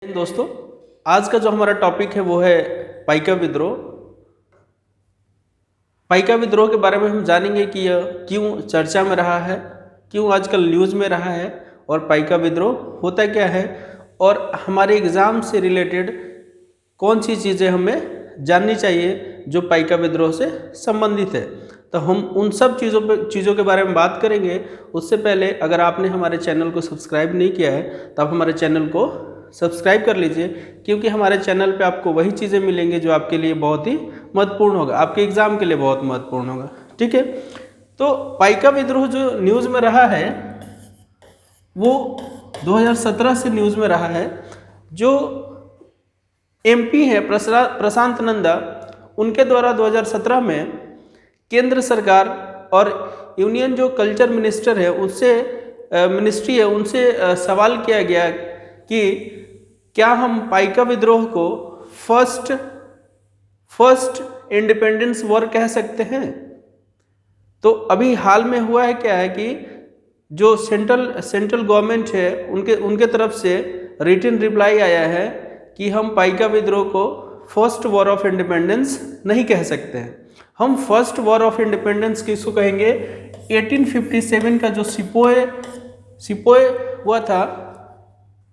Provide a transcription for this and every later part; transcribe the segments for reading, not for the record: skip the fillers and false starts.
दोस्तों, आज का जो हमारा टॉपिक है वो है पाइका विद्रोह। पाइका विद्रोह के बारे में हम जानेंगे कि यह क्यों चर्चा में रहा है, क्यों आजकल न्यूज़ में रहा है और पाइका विद्रोह होता क्या है और हमारे एग्ज़ाम से रिलेटेड कौन सी चीज़ें हमें जाननी चाहिए जो पाइका विद्रोह से संबंधित है। तो हम उन सब चीज़ों के बारे में बात करेंगे। उससे पहले अगर आपने हमारे चैनल को सब्सक्राइब नहीं किया है तो आप हमारे चैनल को सब्सक्राइब कर लीजिए, क्योंकि हमारे चैनल पे आपको वही चीज़ें मिलेंगी जो आपके लिए बहुत ही महत्वपूर्ण होगा, आपके एग्ज़ाम के लिए बहुत महत्वपूर्ण होगा। ठीक है, तो पाइका विद्रोह जो न्यूज़ में रहा है वो 2017 से न्यूज़ में रहा है। जो एमपी है प्रशांत नंदा, उनके द्वारा 2017 में केंद्र सरकार और यूनियन जो कल्चर मिनिस्टर है उनसे मिनिस्ट्री है उनसे सवाल किया गया कि क्या हम पाइका विद्रोह को फर्स्ट इंडिपेंडेंस वॉर कह सकते हैं। तो अभी हाल में हुआ है क्या है कि जो सेंट्रल गवर्नमेंट है उनके तरफ से रिटन रिप्लाई आया है कि हम पाइका विद्रोह को फर्स्ट वॉर ऑफ इंडिपेंडेंस नहीं कह सकते हैं। हम फर्स्ट वॉर ऑफ इंडिपेंडेंस किसको कहेंगे? 1857 का जो सिपोए हुआ था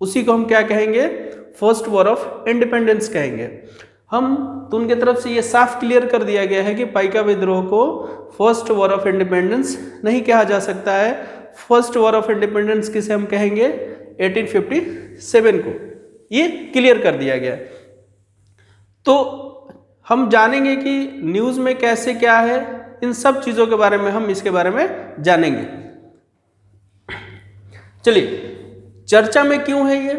उसी को हम क्या कहेंगे? फर्स्ट वॉर ऑफ इंडिपेंडेंस कहेंगे। तो उनके तरफ से ये साफ क्लियर कर दिया गया है कि पाइका विद्रोह को फर्स्ट वॉर ऑफ इंडिपेंडेंस नहीं कहा जा सकता है। फर्स्ट वॉर ऑफ इंडिपेंडेंस किसे हम कहेंगे? 1857 को। ये क्लियर कर दिया गया। तो हम जानेंगे कि न्यूज़ में कैसे क्या है, इन सब चीज़ों के बारे में हम इसके बारे में जानेंगे। चलिए, चर्चा में क्यों है ये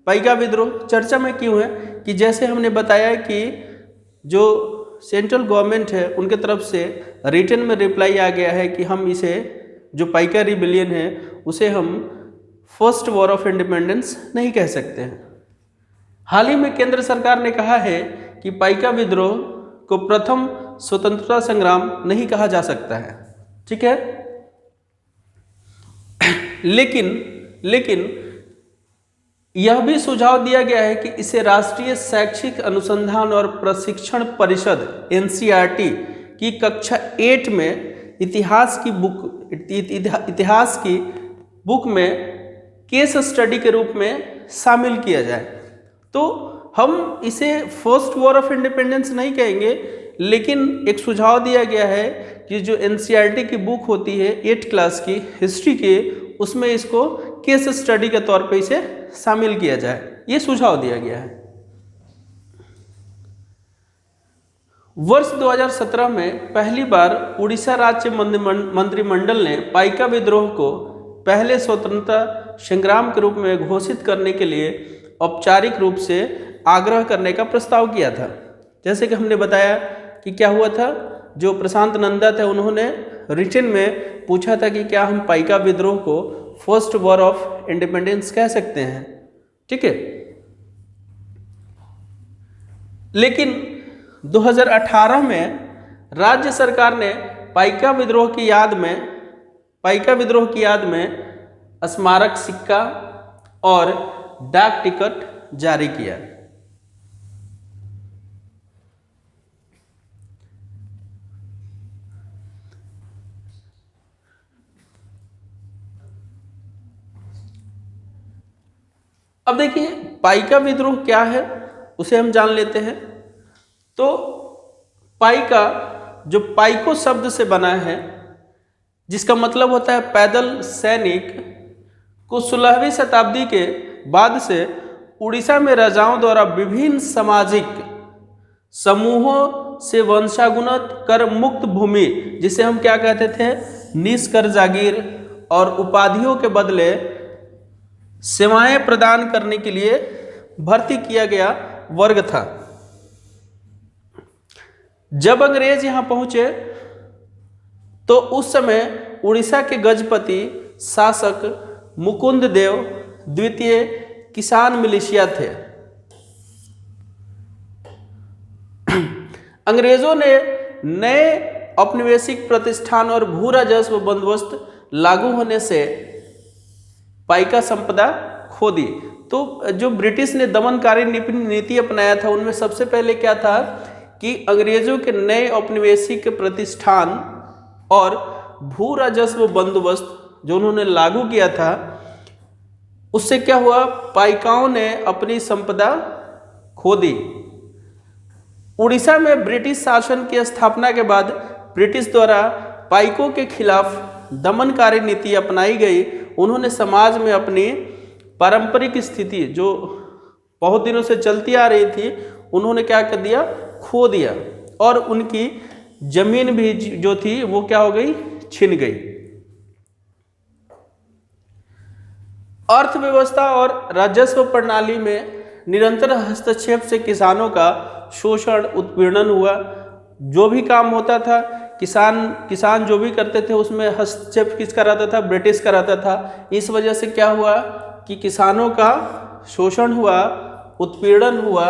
पाइका विद्रोह? चर्चा में क्यों है कि जैसे हमने बताया कि जो सेंट्रल गवर्नमेंट है उनके तरफ से रिटन में रिप्लाई आ गया है कि हम इसे जो पाइका रिबेलियन है उसे हम फर्स्ट वॉर ऑफ इंडिपेंडेंस नहीं कह सकते हैं। हाल ही में केंद्र सरकार ने कहा है कि पाइका विद्रोह को प्रथम स्वतंत्रता संग्राम नहीं कहा जा सकता है। ठीक है, लेकिन यह भी सुझाव दिया गया है कि इसे राष्ट्रीय शैक्षिक अनुसंधान और प्रशिक्षण परिषद एनसीईआरटी की कक्षा 8 में इतिहास की बुक में केस स्टडी के रूप में शामिल किया जाए। तो हम इसे फर्स्ट वॉर ऑफ इंडिपेंडेंस नहीं कहेंगे, लेकिन एक सुझाव दिया गया है कि जो एनसीईआरटी की बुक होती है 8 क्लास की हिस्ट्री के, उसमें इसको केस स्टडी के तौर पे इसे शामिल किया जाए, ये सुझाव दिया गया है। वर्ष 2017 में पहली बार उड़ीसा राज्य मंत्रिमंडल ने पाइका विद्रोह को पहले स्वतंत्रता संग्राम के रूप में घोषित करने के लिए औपचारिक रूप से आग्रह करने का प्रस्ताव किया था। जैसे कि हमने बताया कि क्या हुआ था, जो प्रशांत नंदा थे उन्होंने रिटन में पूछा था कि क्या हम पाइका विद्रोह को फर्स्ट वॉर ऑफ इंडिपेंडेंस कह सकते हैं। ठीक है, लेकिन 2018 में राज्य सरकार ने पाइका विद्रोह की याद में स्मारक सिक्का और डाक टिकट जारी किया। अब देखिए पाइका विद्रोह क्या है उसे हम जान लेते हैं। तो पाइका जो पाइको शब्द से बना है, जिसका मतलब होता है पैदल सैनिक, को 16वीं शताब्दी के बाद से उड़ीसा में राजाओं द्वारा विभिन्न सामाजिक समूहों से वंशानुगत कर मुक्त भूमि, जिसे हम क्या कहते थे, निष्कर जागीर, और उपाधियों के बदले सेवाएं प्रदान करने के लिए भर्ती किया गया वर्ग था। जब अंग्रेज यहां पहुंचे तो उस समय उड़ीसा के गजपति शासक मुकुंद देव द्वितीय किसान मिलिशिया थे। अंग्रेजों ने नए औपनिवेशिक प्रतिष्ठान और भू राजस्व बंदोबस्त लागू होने से पाइका संपदा खो दी। तो जो ब्रिटिश ने दमनकारी नीति अपनाया था उनमें सबसे पहले क्या था कि अंग्रेजों के नए औपनिवेशिक प्रतिष्ठान और भू राजस्व बंदोबस्त जो उन्होंने लागू किया था, उससे क्या हुआ, पाइकाओं ने अपनी संपदा खो दी। उड़ीसा में ब्रिटिश शासन की स्थापना के बाद ब्रिटिश द्वारा पाइकों के खिलाफ दमनकारी नीति अपनाई गई। उन्होंने समाज में अपनी पारंपरिक स्थिति जो बहुत दिनों से चलती आ रही थी, उन्होंने क्या कर दिया, खो दिया, और उनकी जमीन भी जो थी वो क्या हो गई, छिन गई। अर्थव्यवस्था और राजस्व प्रणाली में निरंतर हस्तक्षेप से किसानों का शोषण, उत्पीड़न हुआ। जो भी काम होता था, किसान जो भी करते थे उसमें हस्तक्षेप किसका रहता था, ब्रिटिश का रहता था। इस वजह से क्या हुआ कि किसानों का शोषण हुआ, उत्पीड़न हुआ,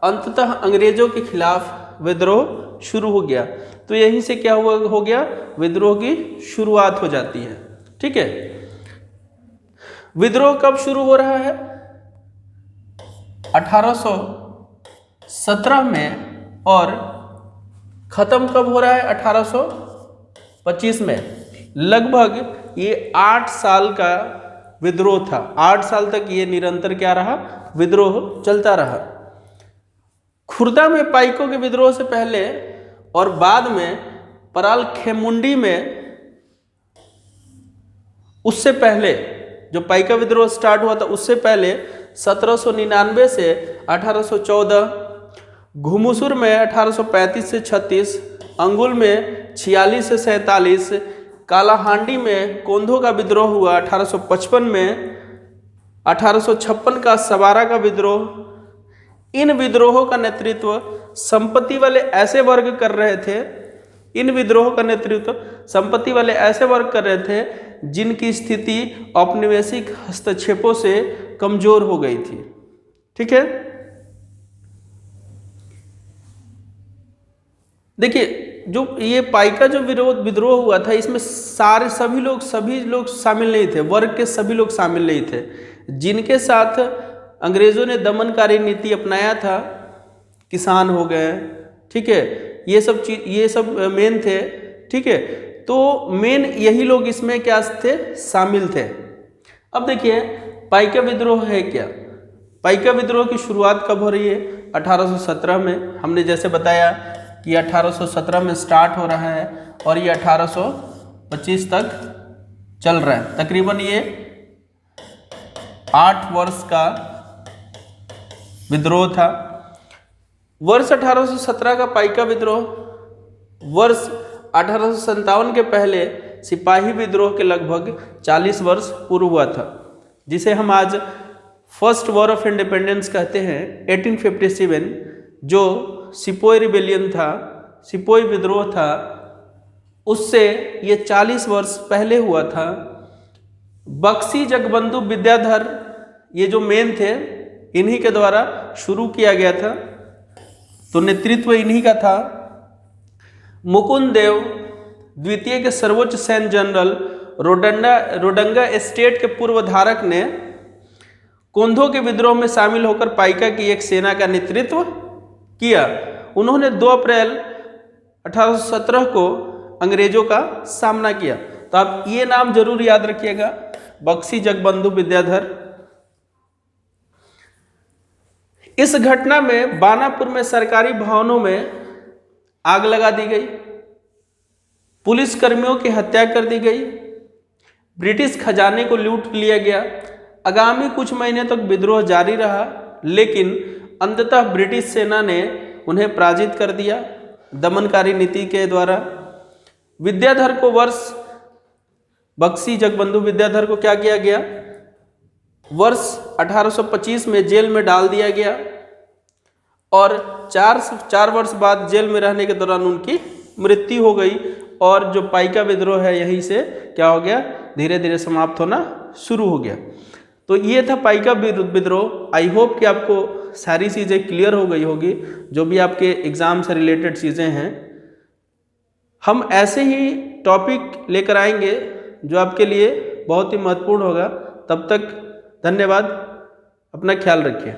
अंततः अंग्रेजों के खिलाफ विद्रोह शुरू हो गया। तो यहीं से क्या हो गया, विद्रोह की शुरुआत हो जाती है। ठीक है, विद्रोह कब शुरू हो रहा है, 1817 में, और खत्म कब हो रहा है, 1825 में। लगभग ये 8 साल का विद्रोह था। 8 साल तक ये निरंतर क्या रहा, विद्रोह चलता रहा। खुर्दा में पाइकों के विद्रोह से पहले और बाद में पराल खेमुंडी में, उससे पहले जो पाइका विद्रोह स्टार्ट हुआ था उससे पहले 1799 से 1814, घुमुसुर में 1835 से 36, अंगुल में 46 से 47, कालाहांडी में कोंधो का विद्रोह हुआ 1855 में, 1856 का सवारा का विद्रोह। इन विद्रोहों का नेतृत्व संपत्ति वाले ऐसे वर्ग कर रहे थे, इन विद्रोहों का नेतृत्व संपत्ति वाले ऐसे वर्ग कर रहे थे जिनकी स्थिति औपनिवेशिक हस्तक्षेपों से कमजोर हो गई थी। ठीक है, देखिए जो ये पाइका जो विद्रोह हुआ था, इसमें सभी लोग शामिल नहीं थे, वर्ग के सभी लोग शामिल नहीं थे। जिनके साथ अंग्रेजों ने दमनकारी नीति अपनाया था, किसान हो गए, ठीक है, ये सब मेन थे। ठीक है, तो मेन यही लोग इसमें क्या थे, शामिल थे। अब देखिए पाइका विद्रोह है क्या। पाइका विद्रोह की शुरुआत कब हो रही है, 1817 में। हमने जैसे बताया कि 1817 में स्टार्ट हो रहा है और ये 1825 तक चल रहा है। तकरीबन ये 8 वर्ष का विद्रोह था। वर्ष 1817 का पाइका विद्रोह वर्ष 1857 के पहले सिपाही विद्रोह के लगभग 40 वर्ष पूर्व हुआ था, जिसे हम आज फर्स्ट वॉर ऑफ इंडिपेंडेंस कहते हैं। 1857 जो सिपोई रिबेलियन था, सिपोई विद्रोह था, उससे ये 40 वर्ष पहले हुआ था। बक्सी जगबंधु विद्याधर ये जो मेन थे, इन्हीं के द्वारा शुरू किया गया था, तो नेतृत्व इन्हीं का था। मुकुंद देव द्वितीय के सर्वोच्च सैन्य जनरल रोडंगा स्टेट के पूर्व धारक ने कोंधो के विद्रोह में शामिल होकर पाइका की एक सेना का नेतृत्व किया। उन्होंने 2 अप्रैल 1817 को अंग्रेजों का सामना किया। तो आप ये नाम जरूर याद रखिएगा, बक्सी जगबंधु विद्याधर। इस घटना में बानापुर में सरकारी भवनों में आग लगा दी गई, पुलिस कर्मियों की हत्या कर दी गई, ब्रिटिश खजाने को लूट लिया गया। आगामी कुछ महीने तक विद्रोह जारी रहा, लेकिन अंततः ब्रिटिश सेना ने उन्हें पराजित कर दिया दमनकारी नीति के द्वारा। विद्याधर को बक्सी जगबंधु विद्याधर को क्या किया गया, वर्ष 1825 में जेल में डाल दिया गया और 4 वर्ष बाद जेल में रहने के दौरान उनकी मृत्यु हो गई। और जो पाइका विद्रोह है यहीं से क्या हो गया, धीरे धीरे समाप्त होना शुरू हो गया। तो ये था पाइका विद्रोह। आई होप कि आपको सारी चीज़ें क्लियर हो गई होगी, जो भी आपके एग्ज़ाम से रिलेटेड चीज़ें हैं। हम ऐसे ही टॉपिक लेकर आएंगे जो आपके लिए बहुत ही महत्वपूर्ण होगा। तब तक धन्यवाद। अपना ख्याल रखिए।